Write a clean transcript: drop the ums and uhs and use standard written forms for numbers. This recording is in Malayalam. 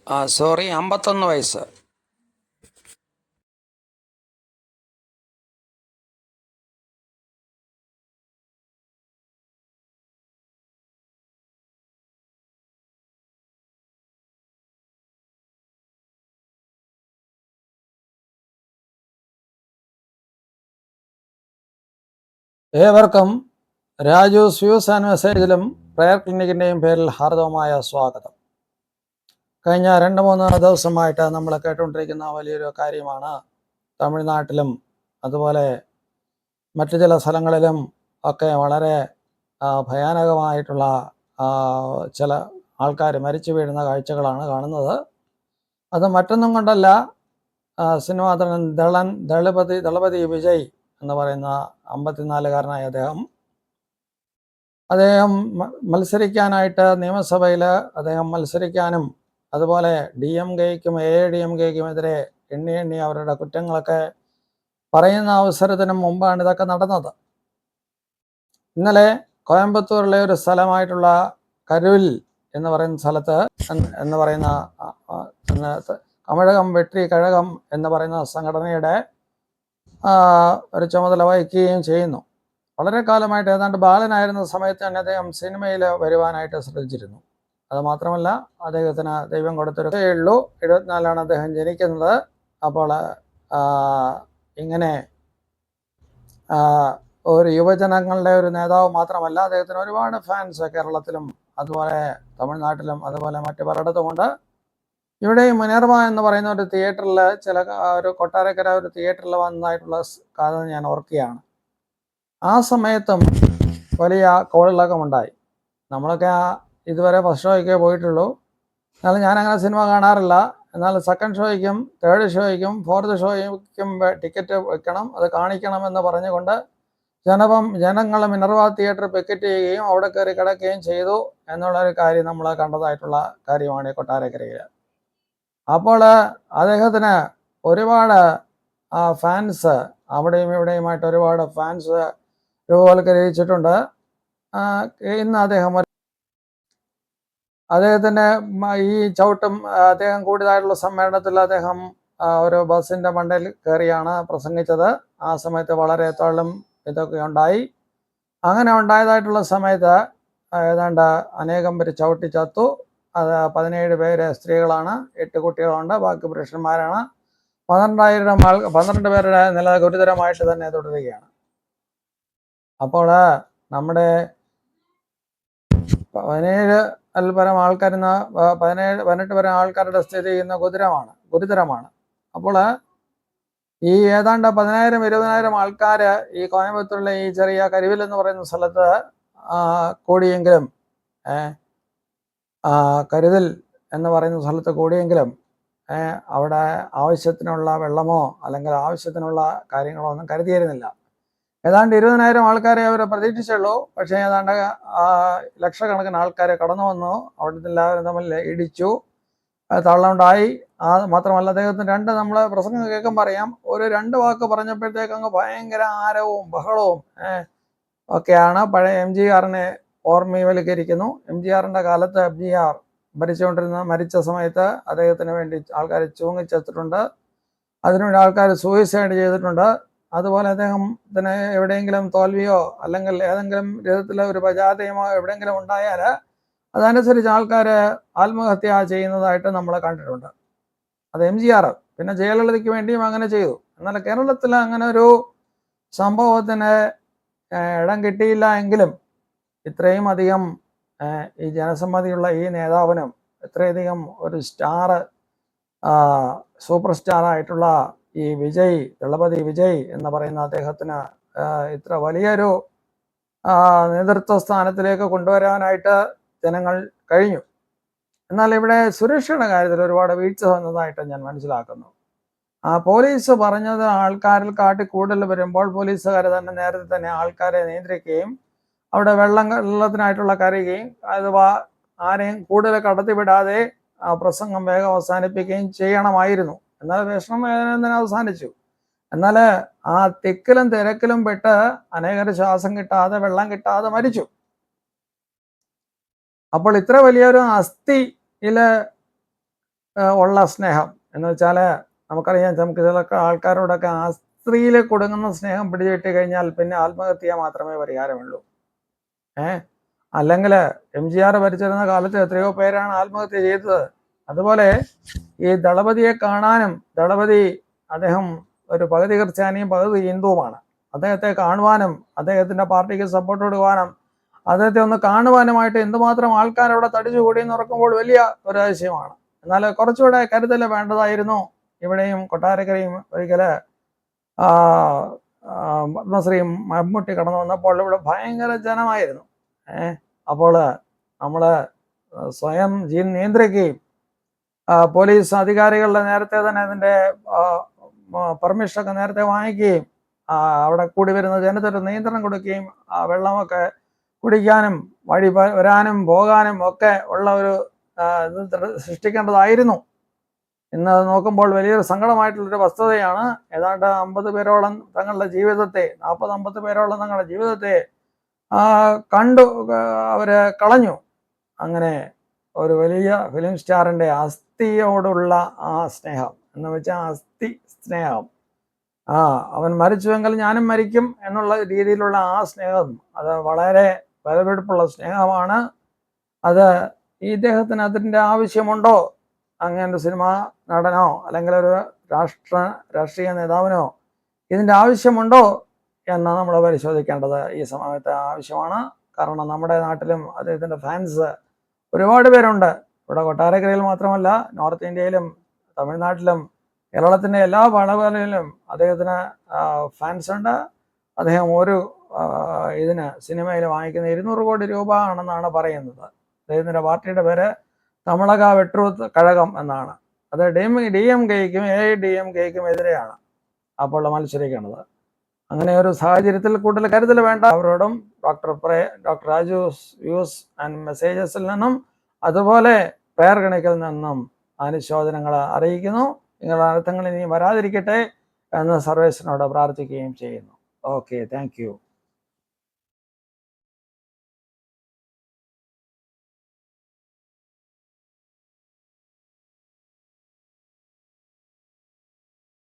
സോറി, 51 വയസ്സ്. ഏവർക്കും രാജൂസ് വ്യൂസ് ആൻഡ് മെസ്സേജിലും പ്രയർ ക്ലിനിക്കിൻ്റെയും പേരിൽ ഹാർദവമായ സ്വാഗതം. കഴിഞ്ഞ 2-3 ദിവസമായിട്ട് നമ്മൾ കേട്ടുകൊണ്ടിരിക്കുന്ന വലിയൊരു കാര്യമാണ് തമിഴ്നാട്ടിലും അതുപോലെ മറ്റു ചില സ്ഥലങ്ങളിലും ഒക്കെ വളരെ ഭയാനകമായിട്ടുള്ള ചില ആൾക്കാർ മരിച്ചു വീഴുന്ന കാഴ്ചകളാണ് കാണുന്നത്. അത് മറ്റൊന്നും കൊണ്ടല്ല, സിനിമാ നടൻ ദളപതി വിജയ് എന്ന് പറയുന്ന 54-കാരനായ അദ്ദേഹം മത്സരിക്കാനായിട്ട് നിയമസഭയിൽ അദ്ദേഹം മത്സരിക്കാനും അതുപോലെ DMKയ്ക്കും AIADMKയ്ക്കും എതിരെ എണ്ണി അവരുടെ കുറ്റങ്ങളൊക്കെ പറയുന്ന അവസരത്തിന് മുമ്പാണ് ഇതൊക്കെ നടന്നത്. ഇന്നലെ കോയമ്പത്തൂരിലെ ഒരു സ്ഥലമായിട്ടുള്ള കരുവിൽ എന്ന് പറയുന്ന സ്ഥലത്ത് തമിഴകം വെട്രി കഴകം എന്ന് പറയുന്ന സംഘടനയുടെ ഒരു ചുമതല വഹിക്കുകയും ചെയ്യുന്നു. വളരെ കാലമായിട്ട്, ഏതാണ്ട് ബാലനായിരുന്ന സമയത്ത് തന്നെ അദ്ദേഹം സിനിമയിൽ വരുവാനായിട്ട് ശ്രദ്ധിച്ചിരുന്നു. അത് മാത്രമല്ല, അദ്ദേഹത്തിന് ദൈവം കൊടുത്തൊരു ഉള്ളൂ. 74 അദ്ദേഹം ജനിക്കുന്നത്. അപ്പോൾ ഇങ്ങനെ ഒരു യുവജനങ്ങളുടെ ഒരു നേതാവ് മാത്രമല്ല, അദ്ദേഹത്തിന് ഒരുപാട് ഫാൻസ് കേരളത്തിലും അതുപോലെ തമിഴ്നാട്ടിലും അതുപോലെ മറ്റു പലയിടത്തുമുണ്ട്. ഇവിടെ മിനർവ എന്ന് പറയുന്ന ഒരു തിയേറ്ററിൽ ഒരു കൊട്ടാരക്കര ഒരു തിയേറ്ററിൽ വന്നതായിട്ടുള്ള കഥ ഞാൻ ഓർക്കുകയാണ്. ആ സമയത്തും വലിയ കോളിളക്കമുണ്ടായി. നമ്മളൊക്കെ ഇതുവരെ ഫസ്റ്റ് ഷോയ്ക്കേ പോയിട്ടുള്ളൂ. എന്നാലും ഞാനങ്ങനെ സിനിമ കാണാറില്ല. എന്നാൽ സെക്കൻഡ് ഷോയ്ക്കും തേർഡ് ഷോയ്ക്കും ഫോർത്ത് ഷോയ്ക്കും ടിക്കറ്റ് വെക്കണം, അത് കാണിക്കണമെന്ന് പറഞ്ഞുകൊണ്ട് ജനങ്ങൾ മിനർവ തിയേറ്റർ പിക്കറ്റ് ചെയ്യുകയും അവിടെ കയറി കിടക്കുകയും ചെയ്തു എന്നുള്ളൊരു കാര്യം നമ്മൾ കണ്ടതായിട്ടുള്ള കാര്യമാണ് ഈ കൊട്ടാരക്കരയിൽ. അപ്പോൾ അദ്ദേഹത്തിന് ഒരുപാട് ഫാൻസ് അവിടെയും ഇവിടെയുമായിട്ട് ഒരുപാട് ഫാൻസ് രൂപവൽക്കരിച്ചിട്ടുണ്ട്. ഇന്ന് അദ്ദേഹത്തിൻ്റെ ഈ ചവിട്ടും അദ്ദേഹം കൂടിയതായിട്ടുള്ള സമ്മേളനത്തിൽ അദ്ദേഹം ഒരു ബസ്സിൻ്റെ മണ്ടയിൽ കയറിയാണ് പ്രസംഗിച്ചത്. ആ സമയത്ത് വളരെ തള്ളും ഇതൊക്കെ ഉണ്ടായി. അങ്ങനെ ഉണ്ടായതായിട്ടുള്ള സമയത്ത് ഏതാണ്ട് അനേകം പേര് ചവിട്ടി ചത്തു. അത് 17 പേര് സ്ത്രീകളാണ്, 8 കുട്ടികളുണ്ട്, ബാക്കി പുരുഷന്മാരാണ്. 12 പേരുടെ നില ഗുരുതരമായിട്ട് തന്നെ തുടരുകയാണ്. അപ്പോൾ നമ്മുടെ 17 പരം ആൾക്കാരുന്ന 18 പരം ആൾക്കാരുടെ സ്ഥിതി ഇന്ന് ഗുരുതരമാണ്. അപ്പോൾ ഈ ഏതാണ്ട് 10,000-20,000 ആൾക്കാർ ഈ കോയമ്പത്തൂരിലെ ഈ ചെറിയ കരുവിൽ എന്ന് പറയുന്ന സ്ഥലത്ത് കൂടിയെങ്കിലും കരുതൽ എന്ന് പറയുന്ന സ്ഥലത്ത് കൂടിയെങ്കിലും അവിടെ ആവശ്യത്തിനുള്ള വെള്ളമോ അല്ലെങ്കിൽ ആവശ്യത്തിനുള്ള കാര്യങ്ങളോ ഒന്നും കരുതിയിരുന്നില്ല. ഏതാണ്ട് 20,000 ആൾക്കാരെ അവർ പ്രതീക്ഷിച്ചുള്ളൂ. പക്ഷേ ഏതാണ്ട് ലക്ഷക്കണക്കിന് ആൾക്കാരെ കടന്നു വന്നു. അവിടുത്തെ എല്ലാവരും തമ്മിൽ ഇടിച്ചു, തള്ളുണ്ടായി. മാത്രമല്ല, അദ്ദേഹത്തിന് നമ്മൾ പ്രസംഗം കേൾക്കുമ്പോൾ അറിയാം, ഒരു 2 വാക്ക് പറഞ്ഞപ്പോഴത്തേക്ക് അങ്ങ് ഭയങ്കര ആരവും ബഹളവും ഒക്കെയാണ്. പഴയ MGRനെ ഓർമ്മവൽക്കരിക്കുന്നു. MGRൻ്റെ കാലത്ത് MGR മരിച്ച സമയത്ത് അദ്ദേഹത്തിന് വേണ്ടി ആൾക്കാർ ചൂങ്ങിച്ചെത്തിട്ടുണ്ട്. അതിനുവേണ്ടി ആൾക്കാർ സൂയിസൈഡ് ചെയ്തിട്ടുണ്ട്. അതുപോലെ അദ്ദേഹത്തിന് എവിടെയെങ്കിലും തോൽവിയോ അല്ലെങ്കിൽ ഏതെങ്കിലും വിധത്തിലെ ഒരു പരാജയമോ എവിടെയെങ്കിലും ഉണ്ടായാൽ അതനുസരിച്ച് ആൾക്കാർ ആത്മഹത്യ ചെയ്യുന്നതായിട്ട് നമ്മൾ കണ്ടിട്ടുണ്ട്. അത് MGR. പിന്നെ ജയലളിതയ്ക്ക് വേണ്ടിയും അങ്ങനെ ചെയ്തു. എന്നാൽ കേരളത്തിൽ അങ്ങനെ ഒരു സംഭവത്തിന് ഇടം കിട്ടിയില്ല എങ്കിലും ഇത്രയും അധികം ഈ ജനസമ്മതിയുള്ള ഈ നേതാവിനും ഇത്രയധികം ഒരു സൂപ്പർ സ്റ്റാറായിട്ടുള്ള ഈ ദളപതി വിജയ് എന്ന് പറയുന്ന അദ്ദേഹത്തിന് ഇത്ര വലിയൊരു നേതൃത്വ സ്ഥാനത്തിലേക്ക് കൊണ്ടുവരാനായിട്ട് ജനങ്ങൾ കഴിഞ്ഞു. എന്നാൽ ഇവിടെ സുരക്ഷയുടെ കാര്യത്തിൽ ഒരുപാട് വീഴ്ച വന്നതായിട്ട് ഞാൻ മനസ്സിലാക്കുന്നു. പോലീസ് പറഞ്ഞത് ആൾക്കാരിൽ കാട്ടി കൂടുതൽ വരുമ്പോൾ പോലീസുകാർ തന്നെ നേരത്തെ തന്നെ ആൾക്കാരെ നിയന്ത്രിക്കുകയും അവിടെ വെള്ളത്തിനായിട്ടുള്ള കരയുകയും അഥവാ ആരെയും കൂടുതൽ കടത്തിവിടാതെ പ്രസംഗം വേഗം അവസാനിപ്പിക്കുകയും ചെയ്യണമായിരുന്നു. എന്നാൽ വിഷമം അവസാനിച്ചു. എന്നാൽ ആ തിക്കിലും തിരക്കിലും പെട്ട് അനേകർ ശ്വാസം കിട്ടാതെ വെള്ളം കിട്ടാതെ മരിച്ചു. അപ്പോൾ ഇത്ര വലിയൊരു അസ്ഥിയില് ഉള്ള സ്നേഹം എന്ന് വെച്ചാൽ നമുക്കറിയാം, നമുക്ക് ചില ആൾക്കാരോടൊക്കെ ആ സ്ത്രീയിൽ കൊടുങ്ങുന്ന സ്നേഹം പിടിച്ചിട്ട് കഴിഞ്ഞാൽ പിന്നെ ആത്മഹത്യ മാത്രമേ പരിഹാരമുള്ളൂ. അല്ലെങ്കിൽ MGR ഭരിച്ചിരുന്ന കാലത്ത് എത്രയോ പേരാണ് ആത്മഹത്യ ചെയ്തത്. അതുപോലെ ഈ ദളപതിയെ കാണാനും, ദളപതി അദ്ദേഹം ഒരു പകുതി ക്രിസ്ത്യാനിയും പകുതി ഹിന്ദുവുമാണ്. അദ്ദേഹത്തെ കാണുവാനും അദ്ദേഹത്തിന്റെ പാർട്ടിക്ക് സപ്പോർട്ട് കൊടുക്കുവാനും അദ്ദേഹത്തെ ഒന്ന് കാണുവാനുമായിട്ട് എന്തുമാത്രം ആൾക്കാർ അവിടെ തടിച്ചുകൂടി എന്ന് ഓർക്കുമ്പോൾ വലിയ ഒരു അതിശയമാണ്. എന്നാൽ കുറച്ചുകൂടെ കരുതൽ വേണ്ടതായിരുന്നു. ഇവിടെയും കൊട്ടാരക്കരയും ഒരിക്കല് പത്മശ്രീ മമ്മൂട്ടി കടന്നു വന്നപ്പോൾ ഇവിടെ ഭയങ്കര ജനമായിരുന്നു. അപ്പോൾ നമ്മൾ സ്വയം നിയന്ത്രിക്കുകയും പോലീസ് അധികാരികളുടെ നേരത്തെ തന്നെ അതിൻ്റെ പെർമിഷനൊക്കെ നേരത്തെ വാങ്ങിക്കുകയും അവിടെ കൂടി വരുന്ന ജനത്തിന് നിയന്ത്രണം കൊടുക്കുകയും വെള്ളമൊക്കെ കുടിക്കാനും വഴി വരാനും പോകാനും ഒക്കെ ഉള്ള ഒരു ഇത് സൃഷ്ടിക്കേണ്ടതായിരുന്നു. ഇന്ന് നോക്കുമ്പോൾ വലിയൊരു സങ്കടമായിട്ടുള്ളൊരു വസ്തുതയാണ്. ഏതാണ്ട് 50 പേരോളം തങ്ങളുടെ ജീവിതത്തെ 40-50 പേരോളം തങ്ങളുടെ ജീവിതത്തെ കണ്ടു അവര് കളഞ്ഞു. അങ്ങനെ ഒരു വലിയ ഫിലിം സ്റ്റാറിന്റെ അസ്ഥിയോടുള്ള ആ സ്നേഹം എന്ന് വെച്ചാൽ അസ്ഥി സ്നേഹം, അവൻ മരിച്ചുവെങ്കിൽ ഞാനും മരിക്കും എന്നുള്ള രീതിയിലുള്ള ആ സ്നേഹം, അത് വളരെ വിലപിടിപ്പുള്ള സ്നേഹമാണ്. അത് ഇദ്ദേഹത്തിന് അതിൻ്റെ ആവശ്യമുണ്ടോ? അങ്ങനെ ഒരു സിനിമാ നടനോ അല്ലെങ്കിൽ ഒരു രാഷ്ട്രീയ നേതാവിനോ ഇതിൻ്റെ ആവശ്യമുണ്ടോ എന്ന് നമ്മൾ പരിശോധിക്കേണ്ടത് ഈ സമയത്ത് ആവശ്യമാണ്. കാരണം നമ്മുടെ നാട്ടിലും അദ്ദേഹത്തിൻ്റെ ഫാൻസ് ഒരുപാട് പേരുണ്ട്. ഇവിടെ കൊട്ടാരക്കരയിൽ മാത്രമല്ല, നോർത്ത് ഇന്ത്യയിലും തമിഴ്നാട്ടിലും കേരളത്തിൻ്റെ എല്ലാ വളവുകളിലും അദ്ദേഹത്തിന് ഫാൻസ് ഉണ്ട്. അദ്ദേഹം ഒരു ഇതിന് സിനിമയിൽ വാങ്ങിക്കുന്ന 200 കോടി രൂപ ആണെന്നാണ് പറയുന്നത്. അദ്ദേഹത്തിൻ്റെ പാർട്ടിയുടെ പേര് തമിളക വെട്രൂത്ത് കഴകം എന്നാണ്. അത് DMKയ്ക്കും AIDMKയ്ക്കും എതിരെയാണ് അപ്പോൾ മത്സരിക്കുന്നത്. അങ്ങനെ ഒരു സാഹചര്യത്തിൽ കൂടുതൽ കരുതൽ വേണ്ട. അവരോടും ഡോക്ടർ രാജു വ്യൂസ് ആൻഡ് മെസ്സേജസിൽ നിന്നും അതുപോലെ പ്രയർ ഗണിക്കിൽ നിന്നും അനുശോചനങ്ങൾ അറിയിക്കുന്നു. നിങ്ങളുടെ അർത്ഥങ്ങൾ ഇനി വരാതിരിക്കട്ടെ എന്ന് സർവേശ്വരനോട് പ്രാർത്ഥിക്കുകയും ചെയ്യുന്നു. Okay, thank you.